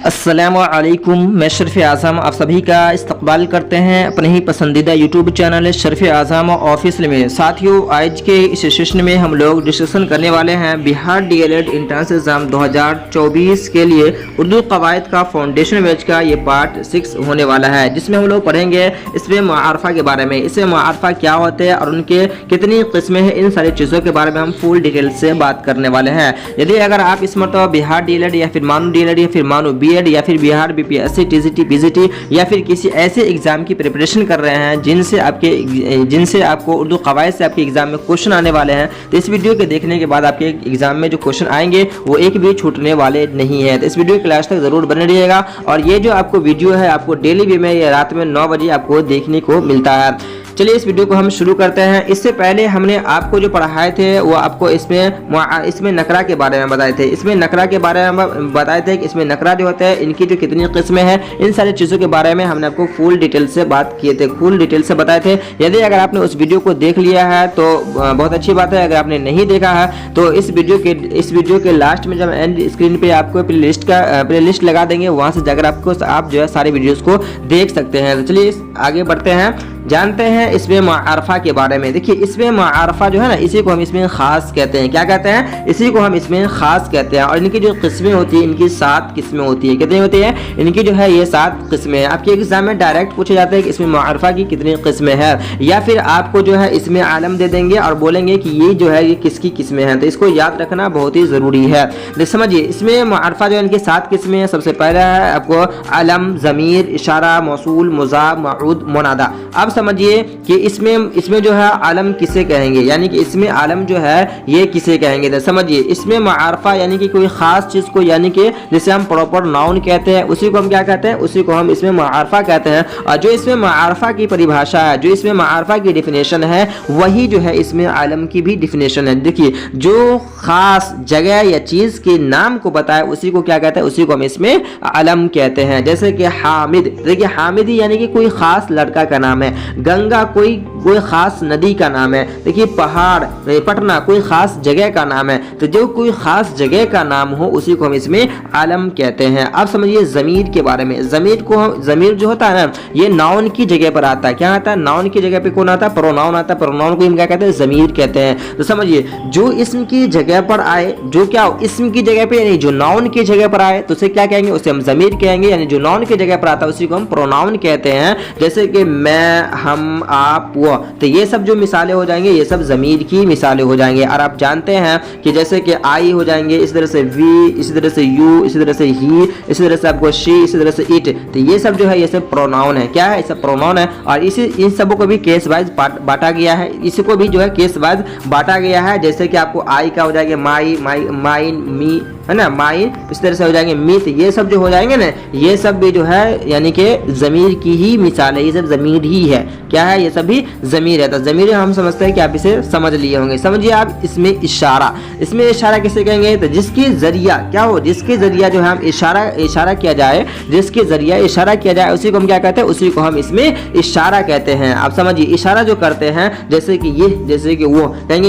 अस्सलामुअलैकुम, मैं शर्फ़ आज़म आप सभी का इस्तकबाल करते हैं अपने ही पसंदीदा यूट्यूब चैनल शर्फ़ आज़म ऑफिशियल में। साथियों, आज के इस सेशन में हम लोग डिस्कशन करने वाले हैं बिहार डीएलएड एंट्रेंस एग्ज़ाम 2024 के लिए उर्दू कवायद का फाउंडेशन बैच का ये पार्ट 6 होने वाला है, जिसमें हम लोग पढ़ेंगे इसमें मुआरफ़ा के बारे में, इसमें मुआरफ़ा क्या होते हैं और उनके कितनी किस्में हैं, इन सारी चीज़ों के बारे में हम फुल डिटेल से बात करने वाले हैं। यदि अगर आप इस मरतबा बिहार डीएलएड या फिर मानू डीएलएड या फिर मानू बीएड या फिर बिहार बीपीएससी टीजीटी पीजीटी या फिर किसी ऐसे एग्जाम की प्रिपरेशन कर रहे हैं जिनसे आपको उर्दू कवायद से आपके एग्जाम में क्वेश्चन आने वाले हैं, तो इस वीडियो के देखने के बाद आपके एग्जाम में जो क्वेश्चन आएंगे वो एक भी छूटने वाले नहीं है। तो इस वीडियो के लास्ट तक जरूर बने रहिएगा और ये जो आपको वीडियो है आपको डेली वे में या रात में 9 बजे आपको देखने को मिलता है। चलिए इस वीडियो को हम शुरू करते हैं। इससे पहले हमने आपको जो पढ़ाए थे वो आपको इसमें नकरा के बारे में बताए थे। इसमें नकरा के बारे में बताए थे कि इसमें नकरा जो होता है इनकी जो कितनी किस्में हैं, इन सारी चीज़ों के बारे में हमने आपको फुल डिटेल से बात किए थे, फुल डिटेल से बताए थे। यदि अगर आपने उस वीडियो को देख लिया है तो बहुत अच्छी बात है। अगर आपने नहीं देखा है तो इस वीडियो के लास्ट में जब एंड स्क्रीन पे आपको प्ले लिस्ट लगा देंगे, वहाँ से जाकर आप जो है सारे वीडियोज़ को देख सकते हैं। तो चलिए आगे बढ़ते हैं, जानते हैं इसमें मुआरफ़ा के बारे में। देखिए इसमें मुआरफ़ा जो है ना, इसी को हम इसमें ख़ास कहते हैं। क्या कहते हैं? इसी को हम इसमें ख़ास कहते हैं। और इनकी जो किस्में होती हैं, इनकी 7 किस्में होती हैं। कितनी होती हैं? इनकी जो है ये 7 किस्में हैं। आपके एग्जाम में डायरेक्ट पूछे जाते हैं कि इसमें मुआरफ़ा की कितनी किस्में हैं, या फिर आपको जो है इसमें आलम दे देंगे और बोलेंगे कि ये जो है ये किसकी किस्में हैं। तो इसको याद रखना बहुत ही ज़रूरी है। समझिए इसमें मुआरफ़ा जो है इनकी 7 किस्में हैं। सबसे पहला है आपको अलम, ज़मीर, इशारा, मौसूल, मुज़ाफ, मऊद, मुनादा। अब समझिए कि इसमें जो है आलम किसे कहेंगे, यानी कि इसमें आलम जो है ये किसे कहेंगे। तो समझिए इसमें मुआरफ़ा यानी कि कोई ख़ास चीज़ को, यानी कि जिसे हम प्रॉपर नाउन कहते हैं, उसी को हम क्या कहते हैं? उसी को हम इसमें मुआरफ़ा कहते हैं। और जो इसमें मुआरफ़ा की परिभाषा है, जो इसमें मुआरफ़ा की डिफिनेशन है, वही जो है इसमें आलम की भी डिफिनेशन है। देखिए जो ख़ास जगह या चीज़ के नाम को बताए उसी को क्या कहते हैं? उसी को हम इसमें आलम कहते हैं। जैसे कि हामिद, देखिए हामिद यानी कि कोई ख़ास लड़का का नाम है। गंगा कोई खास नदी का नाम है। देखिए पहाड़, पटना कोई खास जगह का नाम है। तो जो कोई खास जगह का नाम हो उसी को हम इसमें आलम कहते हैं। अब समझिए ज़मीर के बारे में। ज़मीर जो होता है ना, ये नाउन की जगह पर आता है। क्या आता है? नाउन की जगह पे कौन आता है? प्रोनाउन आता है। प्रोनाउन को हम क्या कहते हैं? ज़मीर कहते हैं। तो समझिए जो इसम की जगह पर आए, जो क्या इसम की जगह पे यानी जो नाउन की जगह पर आए तो उसे क्या कहेंगे? उसे हम ज़मीर कहेंगे। यानी जो नाउन की जगह पर आता है उसी को हम प्रोनाउन कहते हैं। जैसे कि मैं, हम, आप, वो। तो ये सब जो मिसालें हो जाएंगे ये सब ज़मीर की मिसालें हो जाएंगे। और आप जानते हैं कि जैसे कि आई हो जाएंगे, इसी तरह से वी, इसी तरह से यू, इसी तरह से ही, इसी तरह से आपको शी, इसी तरह से इट। तो ये सब जो है ये सब प्रोनाउन है। क्या है? ये सब प्रोनाउन है। और इन सबों को भी केस वाइज बांटा गया है। इसी को भी जो है केस वाइज बांटा गया है। जैसे कि आपको आई का हो जाएगा माई, माइन, मी, है ना, माइन, इस तरह से हो जाएंगे मी। तो ये सब जो हो जाएंगे ना, ये सब भी जो है यानी कि ज़मीर की ही मिसाल है। ये सब ज़मीर ही है। क्या है? ये सब भी ज़मीर है। तो ज़मीर हम समझते हैं कि आप इसे समझ लिए होंगे। समझिए आप इसमें इशारा, इसमें इशारा किसे कहेंगे? तो जिसके ज़रिया क्या हो, जिसके ज़रिया जो है हम इशारा किया जाए, जिसके ज़रिया इशारा किया जाए उसी को हम क्या कहते हैं? उसी को हम इसमें इशारा कहते हैं। आप समझिए इशारा जो करते हैं, जैसे कि ये, जैसे कि वो, कहेंगे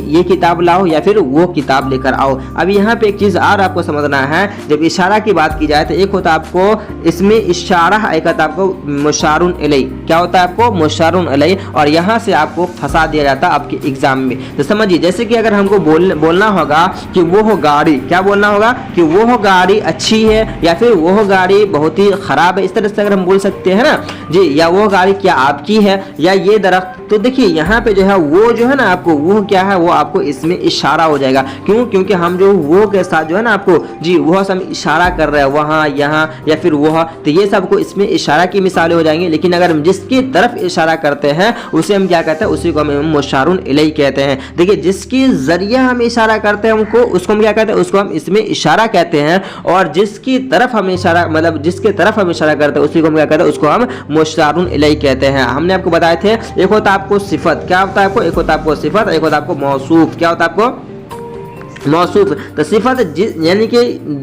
ये किताब लाओ या फिर वो किताब लेकर आओ। अब यहाँ पे एक चीज़ और आपको समझना है, जब इशारा की बात की जाए तो एक होता है आपको इसमें इशारा, एक होता है आपको मुशारुन इलैह। क्या होता है? आपको मुशारुन इलैह। और यहाँ से आपको फंसा दिया जाता है आपके एग्जाम में। तो समझिए जैसे कि अगर हमको बोलना होगा कि वो हो गाड़ी, क्या बोलना होगा? कि वो हो गाड़ी अच्छी है या फिर वो हो गाड़ी बहुत ही खराब है। इस तरह से अगर हम बोल सकते हैं ना जी, या वो गाड़ी क्या आपकी है, या ये दरख्त। तो देखिए यहाँ पे जो है वो जो है ना, आपको वो क्या है, वो आपको इसमें इशारा हो जाएगा। क्यों? क्योंकि हम जो वो के साथ जो है ना आपको जी वो हम इशारा कर रहे हैं, वहाँ, यहाँ या फिर वह। तो ये सबको इसमें इशारा की मिसालें हो जाएंगी। लेकिन अगर हम जिसकी तरफ इशारा करते हैं उसे हम क्या कहते हैं? उसी को हम मुशारुन इलैह कहते हैं। देखिए जिसके जरिया हम इशारा करते हैं उनको, उसको हम क्या कहते हैं? उसको हम इसमें इशारा कहते हैं। और जिसकी तरफ हम इशारा, मतलब जिसके तरफ हम इशारा करते हैं उसी को हम क्या कहते हैं? उसको हम मुशारुन इलैह कहते हैं। हमने आपको बताए थे एक होता आपको सिफत। क्या होता है आपको? एक होता आपको सिफत, एक होता आपको मौसूफ। क्या होता है आपको? मौसूफ, तो सिफत यानी कि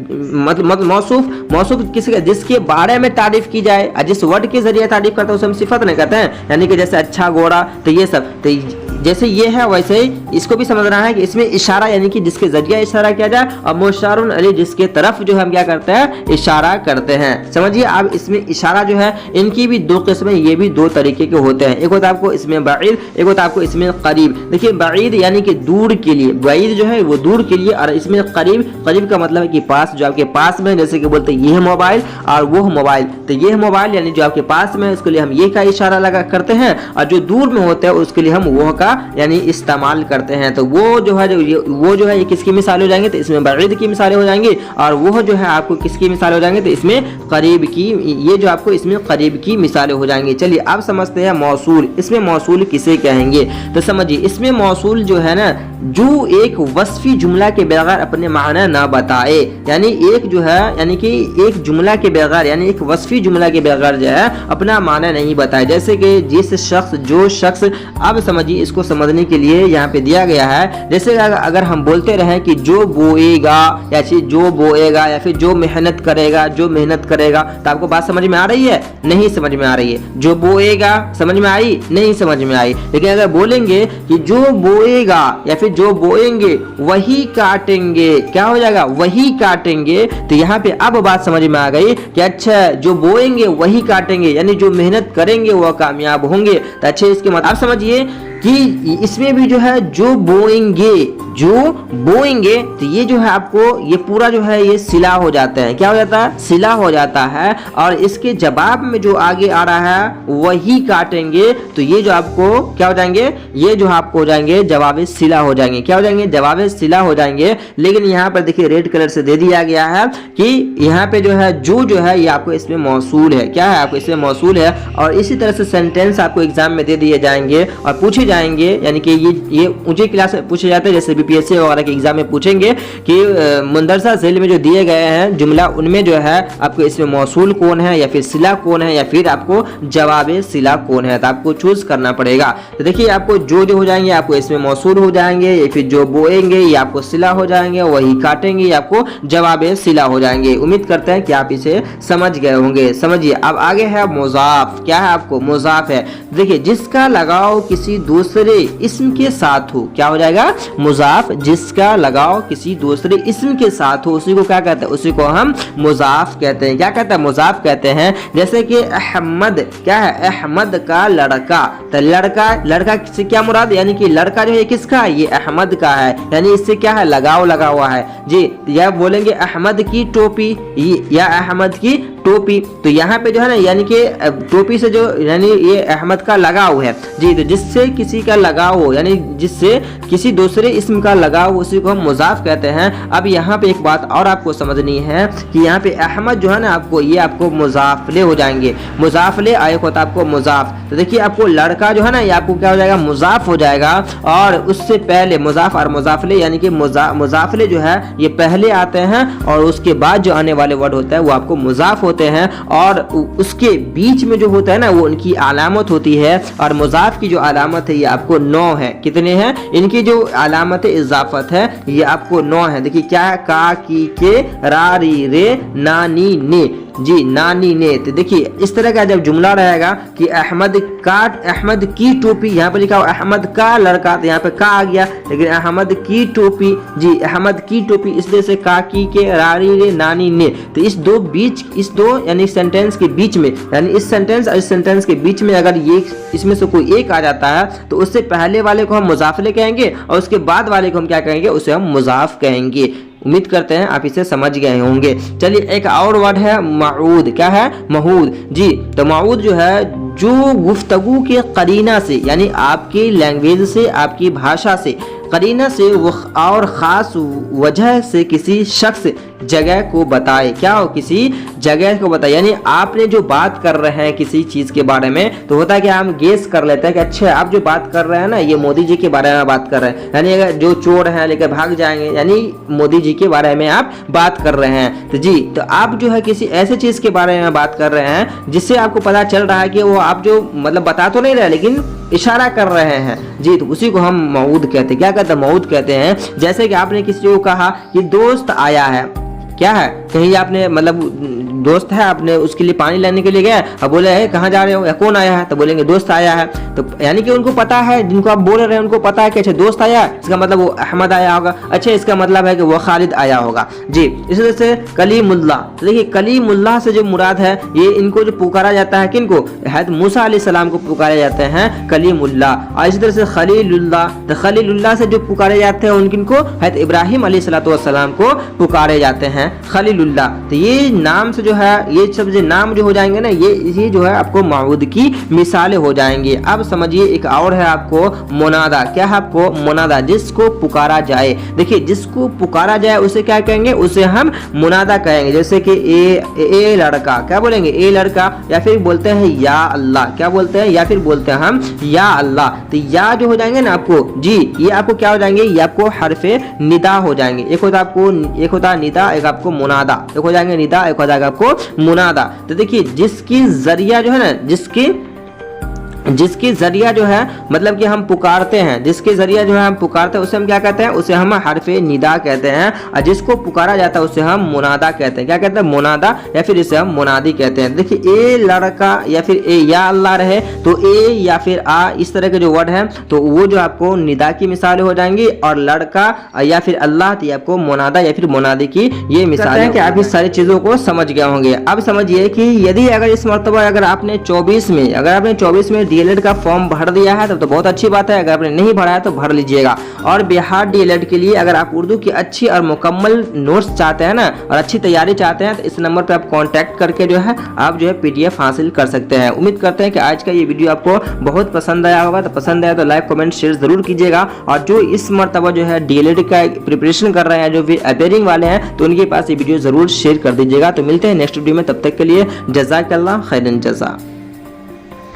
मतलब मौसूफ किसके, जिसके बारे में तारीफ की जाए, जिस वर्ड के जरिए तारीफ करते हैं उसे हम सिफत नहीं कहते हैं। यानी कि जैसे अच्छा घोड़ा, तो ये सब, तो जैसे ये है वैसे ही इसको भी समझना है कि इसमें इशारा यानी कि जिसके जरिए इशारा किया जाए, और मुशारुन अलैह जिसके तरफ जो हम क्या करते हैं, इशारा करते हैं। समझिए अब इसमें इशारा जो है इनकी भी दो किस्में, ये भी दो तरीके के होते हैं। एक होता है आपको इसमें बाइद, एक होता है आपको इसमें करीब। देखिए बाइद यानी कि दूर के लिए, बाइद जो है वो दूर के लिए, और इसमें करीब, करीब का मतलब है कि पास, जो आपके पास में, जैसे कि बोलते हैं ये है मोबाइल और वो मोबाइल, तो ये है मोबाइल यानी जो आपके पास में, उसके लिए हम ये का इशारा लगा करते हैं, और जो दूर में होता है उसके लिए हम वो का यानी इस्तेमाल करते हैं। तो वो जो है ये किसकी मिसाल हो जाएंगे, तो इसमें बाइद की मिसालें हो जाएंगी, और वो जो है आपको किसकी मिसाल हो जाएंगे, तो इसमें करीब की, ये जो आपको इसमें करीब की मिसालें हो जाएंगी। चलिए अब समझते हैं मौसूल, इसमें मौसूल किसे कहेंगे। तो समझिए इसमें मौसूल जो है ना, जो एक वस्फी जुमला के बगैर अपने माना ना बताए, यानी एक जो है यानी कि एक जुमला के बगैर यानी एक वस्फी जुमला के बगैर जो है अपना माना नहीं बताए। जैसे कि जिस शख्स, जो शख्स, अब समझिए इसको समझने के लिए यहाँ पे दिया गया है, जैसे अगर हम बोलते रहे कि जो बोएगा, या फिर जो बोएगा, या फिर जो मेहनत करेगा, जो मेहनत करेगा, तो आपको बात समझ में आ रही है? नहीं समझ में आ रही है। जो बोएगा समझ में आई? नहीं समझ में आई। लेकिन अगर बोलेंगे कि जो बोएगा या फिर जो बोएंगे वही काटेंगे, क्या हो जाएगा? वही काटेंगे। तो यहाँ पे अब बात समझ में आ गई कि अच्छा जो बोएंगे वही काटेंगे, यानी जो मेहनत करेंगे वह कामयाब होंगे। तो अच्छे इसके मतलब आप समझिए कि इसमें भी जो है जो बोएंगे, तो ये जो है आपको ये पूरा जो है ये सिला हो जाता है। क्या हो जाता है? सिला हो जाता है। और इसके जवाब में जो आगे आ रहा है वही काटेंगे, तो ये जो आपको क्या हो जाएंगे, ये जो आपको हो जाएंगे जवाब सिला हो जाएंगे। क्या हो जाएंगे? जवाब सिला हो जाएंगे। लेकिन यहाँ पर देखिए रेड कलर से दे दिया गया है कि यहाँ पे जो है जो है ये आपको इसमें मौसूल है। क्या है? आपको इसमें मौसूल है। और इसी तरह से सेंटेंस आपको एग्जाम में दे दिए जाएंगे और पूछे जाएंगे, यानी कि ये ऊंचे क्लास में पूछे जाते हैं, जैसे बीपीएससी वगैरह के एग्जाम में पूछेंगे कि मुंदरसा झेल में जो दिए गए हैं जुमला, उनमें जो है आपको इसमें मौसूल कौन है, या फिर सिला कौन है, या फिर आपको जवाब सिला कौन है, तो आपको चूज करना पड़ेगा। तो देखिए आपको जो हो जाएंगे आपको इसमें मौसूल हो जाएंगे, या फिर जो बोएंगे ये आपको सिला हो जाएंगे, वही काटेंगे आपको जवाब सिला हो जाएंगे। उम्मीद करते हैं कि आप इसे समझ गए होंगे। समझिए अब आगे है मुजाफ। क्या है? आपको मुजाफ है, देखिए जिसका लगाव किसी दूसरे इस्म के साथ हो। क्या हो जाएगा? मुजाफ, जिसका लगाव किसी दूसरे इस्म के साथ हो, उसी को क्या कहते हैं? उसी को हम मुजाफ कहते हैं। क्या कहते हैं? मुजाफ कहते हैं। जैसे कि अहमद, क्या है? अहमद का लड़का, तो लड़का से क्या मुराद, यानी कि लड़का जो है किसका? ये अहमद का है, यानी इससे क्या है? लगाव लगा हुआ है जी। या बोलेंगे अहमद की टोपी, या अहमद की टोपी, तो यहाँ पे जो है ना यानी कि टोपी से जो यानी ये अहमद का लगाव है जी। तो जिससे किसी का लगाव हो, यानी जिससे किसी दूसरे इस्म का लगाव हो, उसी को हम मुजाफ कहते हैं। अब यहाँ पे एक बात और आपको समझनी है कि यहाँ पे अहमद जो है ना आपको ये आपको मुजाफले हो जाएंगे। मुजाफले आए होता आपको मुजाफ। तो देखिए आपको लड़का जो है ना ये आपको क्या हो जाएगा? मुजाफ हो जाएगा। और उससे पहले मुजाफ और मुजाफले यानी कि मुजाफले जो है ये पहले आते हैं, और उसके बाद जो आने वाले वर्ड होता है वो आपको मुजाफ होते हैं। और उसके बीच में जो होता है ना वो उनकी अलामत होती है। और मुजाफ की जो अलामत है ये आपको 9 है। कितने हैं? इनकी जो अलामत इजाफत है ये आपको 9 है। देखिए क्या है? का, की, के, रा, री, रे, ना, नी, ने जी, नानी ने। तो देखिए इस तरह का जब जुमला रहेगा कि अहमद की टोपी, यहाँ पर लिखा हुआ अहमद का लड़का, तो यहाँ पे का आ गया, लेकिन अहमद की टोपी जी, अहमद की टोपी, इसलिए से का, की, के, रारी, रे, नानी, ने। तो इस दो यानी सेंटेंस के बीच में, यानी इस सेंटेंस और इस सेंटेंस के बीच में अगर ये इसमें से कोई एक आ जाता है तो उससे पहले वाले को हम मुजाफले कहेंगे, और उसके बाद वाले को हम क्या कहेंगे? उसे हम मुजाफ कहेंगे। उम्मीद करते हैं आप इसे समझ गए होंगे। चलिए एक और वर्ड है मऊद। क्या है? महूद जी। तो मऊद जो है जो गुफ्तगू के करीना से, यानी आपकी लैंग्वेज से, आपकी भाषा से, करीना से वो और ख़ास वजह से किसी शख्स जगह को बताए। क्या हो? किसी जगह को बताए, यानी आपने जो बात कर रहे हैं किसी चीज़ के बारे में, तो होता है कि हम गेस कर लेते हैं कि अच्छा आप जो बात कर रहे हैं ना ये मोदी जी के बारे में बात कर रहे हैं, यानी अगर जो चोर हैं लेकर भाग जाएंगे, यानी मोदी जी के बारे में आप बात कर रहे हैं। तो जी, तो आप जो है किसी ऐसे चीज़ के बारे में बात कर रहे हैं जिससे आपको पता चल रहा है कि वो आप जो मतलब बता तो नहीं रहे, लेकिन इशारा कर रहे हैं जी, तो उसी को हम मऊद कहते हैं। क्या कहते हैं? मऊद कहते हैं। जैसे कि आपने किसी को कहा कि दोस्त आया है, क्या है, कहीं आपने मतलब दोस्त है, आपने उसके लिए पानी लेने के लिए गया अब बोले है कहाँ जा रहे हो या कौन आया है, तो बोलेंगे दोस्त आया है। तो यानी कि उनको पता है, जिनको आप बोल रहे हैं उनको पता है कि अच्छा दोस्त आया है, इसका मतलब वो अहमद आया होगा, अच्छा इसका मतलब है कि वो खालिद आया होगा जी। इसी तरह से कलीमुल्लाह, तो देखिए कलीमुल्लाह से जो मुराद है ये इनको जो पुकारा जाता है, किनको? हज़रत मूसा अलैहिस्सलाम को पुकारे जाते हैं कलीमुल्लाह। और इसी तरह से खलीलुल्लाह, तो खलीलुल्लाह से जो पुकारे जाते हैं उनको हज़रत इब्राहिम अलैहिस्सलाम को पुकारे जाते हैं खलीलुल्लाह। तो ये नाम से जो है, ये सब जो नाम जो हो जाएंगे ना, ये जो है आपको मऊद की मिसालें हो जाएंगी। अब समझिए एक और है आपको मुनादा। क्या है आपको? मुनादा, जिसको पुकारा जाए। देखिए जिसको पुकारा जाए उसे क्या कहेंगे? उसे हम मुनादा कहेंगे। जैसे कि ए लड़का, क्या बोलेंगे? ए लड़का, या फिर बोलते हैं या अल्लाह, क्या बोलते हैं? या फिर बोलते हैं हम या अल्लाह। तो या जो हो जाएंगे ना आपको जी, ये आपको क्या हो जाएंगे? ये आपको हरफे निदा हो जाएंगे। एक होता है निदा, एक आपको मुनादा। एक हो जाएंगे निदा, एक हो जाएगा आपको मुनादा। तो देखिए जिसकी जरिया जो है ना, जिसकी जरिया जो है मतलब कि हम पुकारते हैं, जिसके जरिया जो है हम पुकारते हैं उसे हम क्या कहते हैं? उसे हम हरफे निदा कहते हैं। और जिसको पुकारा जाता है उसे हम मुनादा कहते हैं। क्या कहते हैं? मुनादा, या फिर इसे हम मुनादी कहते हैं। देखिए ए लड़का या फिर ए या अल्लाह रहे तो ए या फिर आ, इस तरह के जो वर्ड है तो वो जो आपको निदा की मिसाल हो जाएंगी, और लड़का या फिर अल्लाह तो आपको मुनादा या फिर मुनादी की ये मिसाल है। कि आप इस सारी चीजों को समझ गए होंगे। अब समझिए कि यदि अगर इस मरतबा अगर आपने 24 में डीएलएड का फॉर्म भर दिया है तब तो बहुत अच्छी बात है। अगर आपने नहीं भरा है तो भर लीजिएगा। और बिहार डीएलएड के लिए अगर आप उर्दू की अच्छी और मुकम्मल नोट्स चाहते हैं ना, और अच्छी तैयारी चाहते हैं, तो इस नंबर पर आप कांटेक्ट करके जो है आप जो है पीडीएफ हासिल कर सकते हैं। उम्मीद करते हैं कि आज का ये वीडियो आपको बहुत पसंद आया होगा। तो पसंद आया तो लाइक कमेंट शेयर जरूर कीजिएगा। और जो इस मरतबा जो है डीएलएड का प्रिपरेशन कर रहे हैं, जो भी अपेयरिंग वाले हैं, तो उनके पास ये वीडियो जरूर शेयर कर दीजिएगा। तो मिलते हैं नेक्स्ट वीडियो में, तब तक के लिए जज़ाकल्लाह खैरन जज़ा।